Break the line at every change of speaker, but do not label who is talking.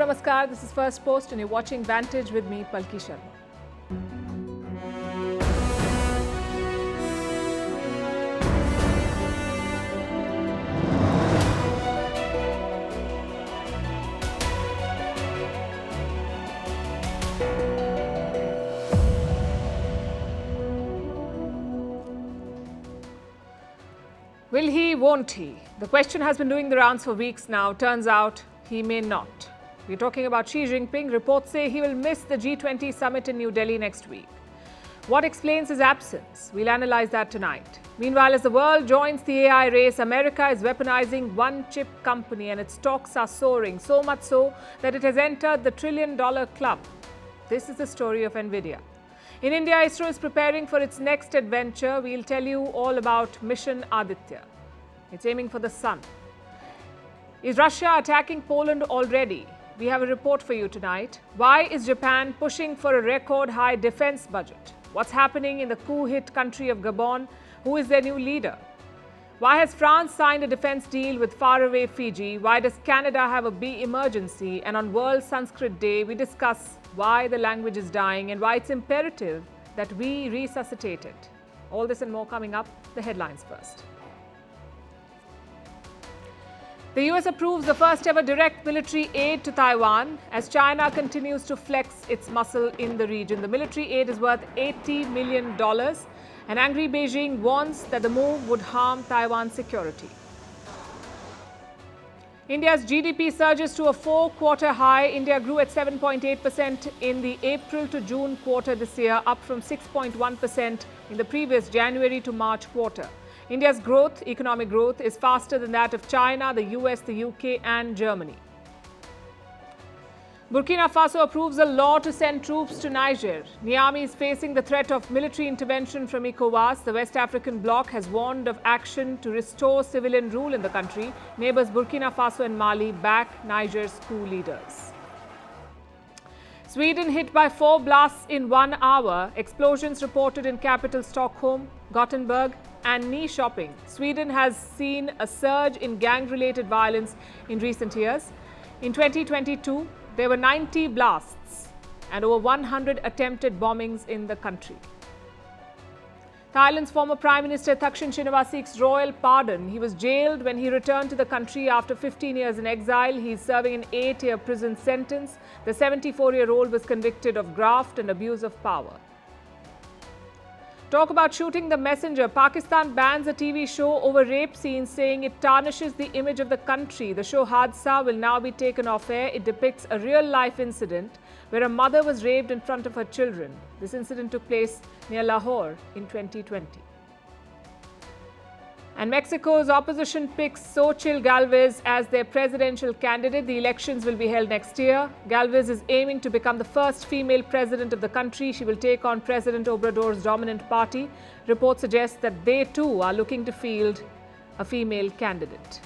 Namaskar, this is Firstpost and you're watching Vantage with me, Palki Sharma. Will he, won't he? The question has been doing the rounds for weeks now. Turns out he may not. We're talking about Xi Jinping. Reports say he will miss the G20 summit in New Delhi next week. What explains his absence? We'll analyze that tonight. Meanwhile, as the world joins the AI race, America is weaponizing one chip company and its stocks are soaring, so much so that it has entered the $1 trillion club. This is the story of NVIDIA. In India, ISRO is preparing for its next adventure. We'll tell you all about Mission Aditya. It's aiming for the sun. Is Russia attacking Poland already? We have a report for you tonight. Why is Japan pushing for a record high defense budget? What's happening in the coup-hit country of Gabon? Who is their new leader? Why has France signed a defense deal with faraway Fiji? Why does Canada have a bee emergency? And on World Sanskrit Day, we discuss why the language is dying and why it's imperative that we resuscitate it. All this and more coming up. The headlines first. The US approves the first ever direct military aid to Taiwan as China continues to flex its muscle in the region. The military aid is worth $80 million. An angry Beijing warns that the move would harm Taiwan's security. India's GDP surges to a four-quarter high. India grew at 7.8% in the April to June quarter this year, up from 6.1% in the previous January to March quarter. India's economic growth, is faster than that of China, the US, the UK and Germany. Burkina Faso approves a law to send troops to Niger. Niamey is facing the threat of military intervention from ECOWAS. The West African bloc has warned of action to restore civilian rule in the country. Neighbors Burkina Faso and Mali back Niger's coup leaders. Sweden hit by 4 blasts in 1 hour. Explosions reported in capital Stockholm, Gothenburg and Nyköping. Sweden has seen a surge in gang-related violence in recent years. In 2022, there were 90 blasts and over 100 attempted bombings in the country. Thailand's former Prime Minister Thaksin Shinawatra seeks royal pardon. He was jailed when he returned to the country after 15 years in exile. He is serving an 8-year prison sentence. The 74-year-old was convicted of graft and abuse of power. Talk about shooting the messenger. Pakistan bans a TV show over rape scenes, saying it tarnishes the image of the country. The show Hadsa will now be taken off air. It depicts a real-life incident where a mother was raped in front of her children. This incident took place near Lahore in 2020. And Mexico's opposition picks Xochitl Gálvez as their presidential candidate. The elections will be held next year. Gálvez is aiming to become the first female president of the country. She will take on President Obrador's dominant party. Reports suggest that they too are looking to field a female candidate.